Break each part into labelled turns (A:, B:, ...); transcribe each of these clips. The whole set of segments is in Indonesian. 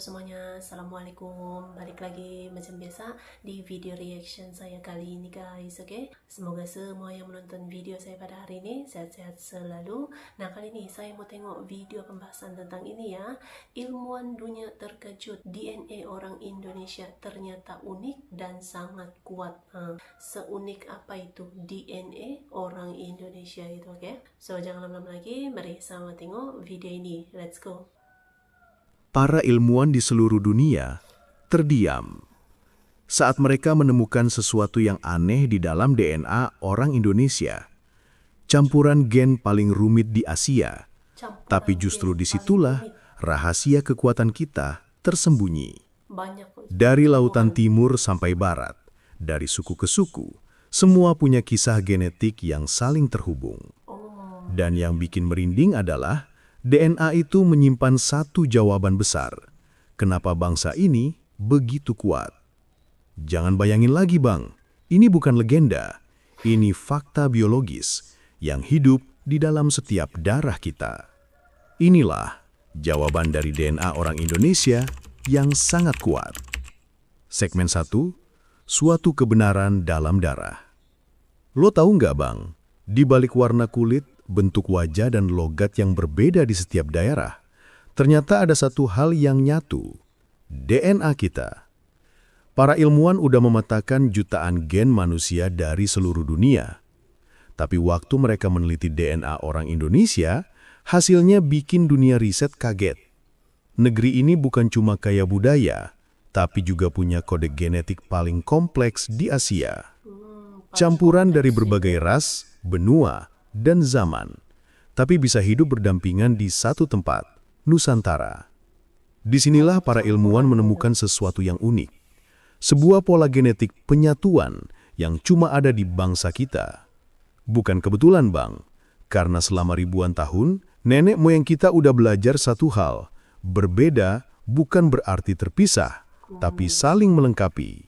A: semuanya, Assalamualaikum. Balik lagi macam biasa di video reaction saya kali ini guys, oke? Semoga semua yang menonton video saya pada hari ini sehat-sehat selalu. Nah, kali ini saya mau tengok video pembahasan tentang ini ya. Ilmuwan dunia terkejut, DNA orang Indonesia ternyata unik dan sangat kuat. Seunik apa itu DNA orang Indonesia itu, oke? So, jangan lama-lama lagi, mari sama tengok video ini. Let's go.
B: Para ilmuwan di seluruh dunia terdiam saat mereka menemukan sesuatu yang aneh di dalam DNA orang Indonesia. Campuran gen paling rumit di Asia, tapi justru disitulah rahasia kekuatan kita tersembunyi. Dari lautan timur sampai barat, dari suku ke suku, semua punya kisah genetik yang saling terhubung. Dan yang bikin merinding adalah DNA itu menyimpan satu jawaban besar. Kenapa bangsa ini begitu kuat? Jangan bayangin lagi bang, ini bukan legenda. Ini fakta biologis yang hidup di dalam setiap darah kita. Inilah jawaban dari DNA orang Indonesia yang sangat kuat. Segmen 1, suatu kebenaran dalam darah. Lo tahu nggak bang, di balik warna kulit, bentuk wajah dan logat yang berbeda di setiap daerah, ternyata ada satu hal yang nyatu, DNA kita. Para ilmuwan udah memetakan jutaan gen manusia dari seluruh dunia. Tapi waktu mereka meneliti DNA orang Indonesia, hasilnya bikin dunia riset kaget. Negeri ini bukan cuma kaya budaya, tapi juga punya kode genetik paling kompleks di Asia. Campuran dari berbagai ras, benua, dan zaman, tapi bisa hidup berdampingan di satu tempat, Nusantara. Disinilah para ilmuwan menemukan sesuatu yang unik, sebuah pola genetik penyatuan yang cuma ada di bangsa kita. Bukan kebetulan bang, karena selama ribuan tahun, nenek moyang kita udah belajar satu hal, berbeda bukan berarti terpisah, tapi saling melengkapi.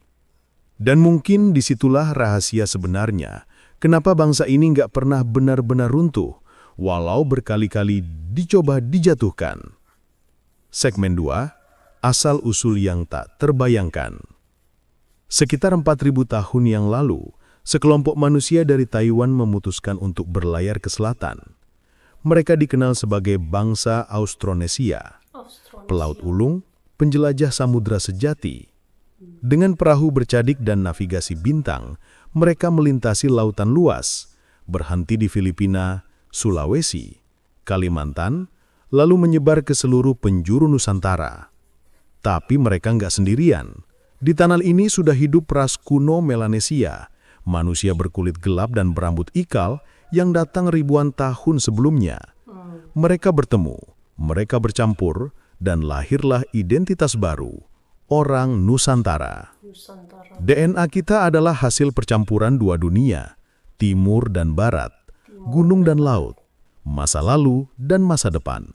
B: Dan mungkin disitulah rahasia sebenarnya, kenapa bangsa ini nggak pernah benar-benar runtuh, walau berkali-kali dicoba dijatuhkan. Segmen 2, asal-usul yang tak terbayangkan. Sekitar 4.000 tahun yang lalu, sekelompok manusia dari Taiwan memutuskan untuk berlayar ke selatan. Mereka dikenal sebagai bangsa Austronesia, pelaut ulung, penjelajah samudra sejati. Dengan perahu bercadik dan navigasi bintang, mereka melintasi lautan luas, berhenti di Filipina, Sulawesi, Kalimantan, lalu menyebar ke seluruh penjuru Nusantara. Tapi mereka nggak sendirian. Di tanah ini sudah hidup ras kuno Melanesia, manusia berkulit gelap dan berambut ikal yang datang ribuan tahun sebelumnya. Mereka bertemu, mereka bercampur, dan lahirlah identitas baru, orang Nusantara. DNA kita adalah hasil percampuran dua dunia, timur dan barat, gunung dan laut, masa lalu dan masa depan.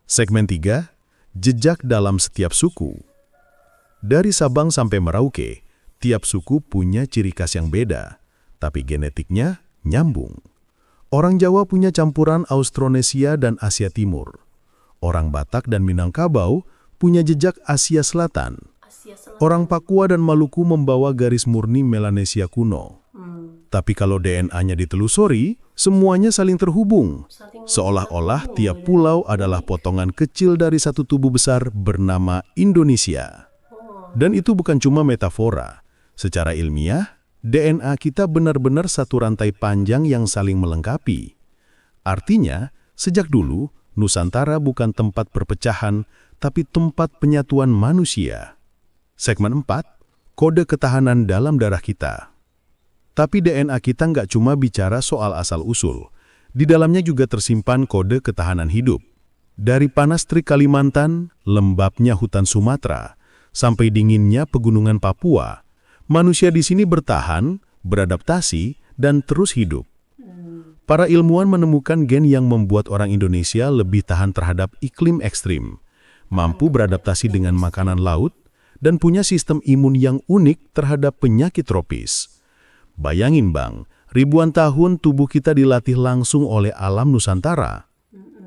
B: Segmen 3, jejak dalam setiap suku. Dari Sabang sampai Merauke, tiap suku punya ciri khas yang beda, tapi genetiknya nyambung. Orang Jawa punya campuran Austronesia dan Asia Timur. Orang Batak dan Minangkabau punya jejak Asia Selatan. Orang Papua dan Maluku membawa garis murni Melanesia kuno. Tapi kalau DNA-nya ditelusuri, semuanya saling terhubung. Seolah-olah tiap pulau adalah potongan kecil dari satu tubuh besar bernama Indonesia. Dan itu bukan cuma metafora. Secara ilmiah, DNA kita benar-benar satu rantai panjang yang saling melengkapi. Artinya, sejak dulu, Nusantara bukan tempat perpecahan, tapi tempat penyatuan manusia. Segmen 4, kode ketahanan dalam darah kita. Tapi DNA kita nggak cuma bicara soal asal-usul. Di dalamnya juga tersimpan kode ketahanan hidup. Dari panas terik Kalimantan, lembabnya hutan Sumatera, sampai dinginnya pegunungan Papua, manusia di sini bertahan, beradaptasi, dan terus hidup. Para ilmuwan menemukan gen yang membuat orang Indonesia lebih tahan terhadap iklim ekstrim, mampu beradaptasi dengan makanan laut, dan punya sistem imun yang unik terhadap penyakit tropis. Bayangin bang, ribuan tahun tubuh kita dilatih langsung oleh alam Nusantara.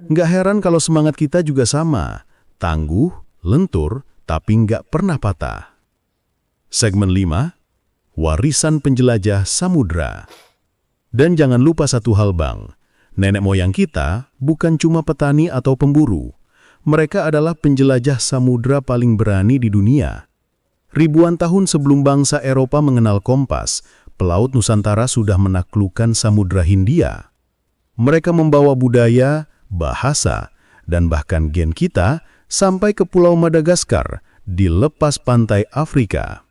B: Nggak heran kalau semangat kita juga sama, tangguh, lentur, tapi nggak pernah patah. Segmen 5, warisan penjelajah samudra. Dan jangan lupa satu hal Bang, nenek moyang kita bukan cuma petani atau pemburu. Mereka adalah penjelajah samudra paling berani di dunia. Ribuan tahun sebelum bangsa Eropa mengenal kompas, pelaut Nusantara sudah menaklukkan Samudra Hindia. Mereka membawa budaya, bahasa, dan bahkan gen kita sampai ke Pulau Madagaskar di lepas pantai Afrika.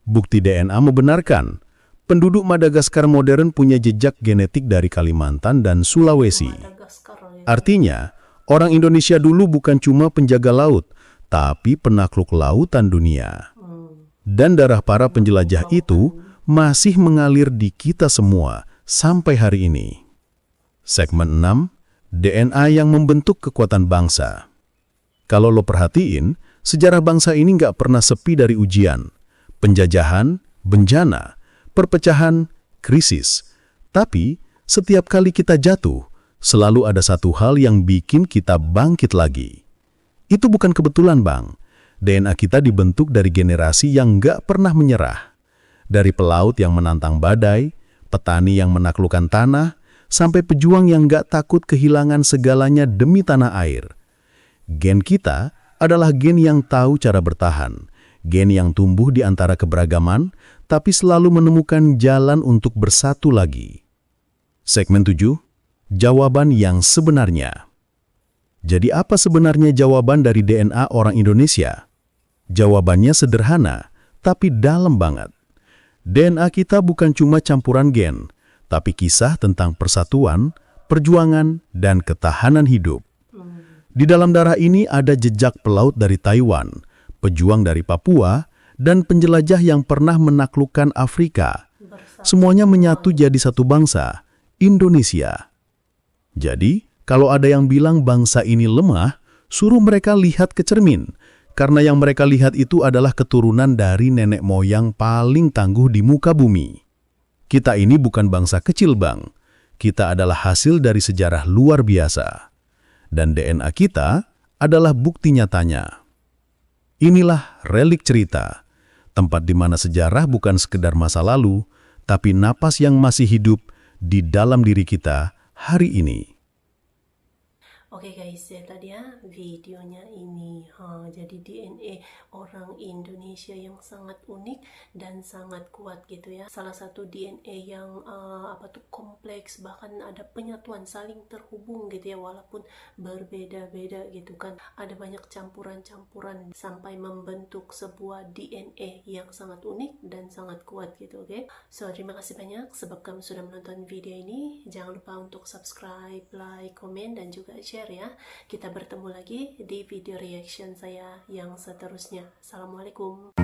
B: Bukti DNA membenarkan, penduduk Madagaskar modern punya jejak genetik dari Kalimantan dan Sulawesi. Artinya, orang Indonesia dulu bukan cuma penjaga laut, tapi penakluk lautan dunia. Dan darah para penjelajah itu masih mengalir di kita semua sampai hari ini. Segmen 6, DNA yang membentuk kekuatan bangsa. Kalau lo perhatiin, sejarah bangsa ini nggak pernah sepi dari ujian, penjajahan, bencana, perpecahan, krisis. Tapi, setiap kali kita jatuh, selalu ada satu hal yang bikin kita bangkit lagi. Itu bukan kebetulan, Bang. DNA kita dibentuk dari generasi yang nggak pernah menyerah. Dari pelaut yang menantang badai, petani yang menaklukkan tanah, sampai pejuang yang nggak takut kehilangan segalanya demi tanah air. Gen kita adalah gen yang tahu cara bertahan, gen yang tumbuh di antara keberagaman, tapi selalu menemukan jalan untuk bersatu lagi. Segmen 7, jawaban yang sebenarnya. Jadi apa sebenarnya jawaban dari DNA orang Indonesia? Jawabannya sederhana, tapi dalam banget. DNA kita bukan cuma campuran gen, tapi kisah tentang persatuan, perjuangan, dan ketahanan hidup. Di dalam darah ini ada jejak pelaut dari Taiwan, pejuang dari Papua, dan penjelajah yang pernah menaklukkan Afrika. Semuanya menyatu jadi satu bangsa, Indonesia. Jadi, kalau ada yang bilang bangsa ini lemah, suruh mereka lihat ke cermin, karena yang mereka lihat itu adalah keturunan dari nenek moyang paling tangguh di muka bumi. Kita ini bukan bangsa kecil, Bang. Kita adalah hasil dari sejarah luar biasa. Dan DNA kita adalah bukti nyatanya. Inilah relik cerita, tempat di mana sejarah bukan sekedar masa lalu, tapi napas yang masih hidup di dalam diri kita hari ini.
A: Oke guys, ya tadi ya videonya ini. Jadi DNA orang Indonesia yang sangat unik dan sangat kuat gitu ya. Salah satu DNA yang kompleks, bahkan ada penyatuan saling terhubung gitu ya, walaupun berbeda-beda gitu kan. Ada banyak campuran-campuran sampai membentuk sebuah DNA yang sangat unik dan sangat kuat gitu, oke? So, terima kasih banyak sebab kamu sudah menonton video ini. Jangan lupa untuk subscribe, like, komen, dan juga share ya. Kita bertemu lagi di video reaction saya yang seterusnya. Assalamualaikum.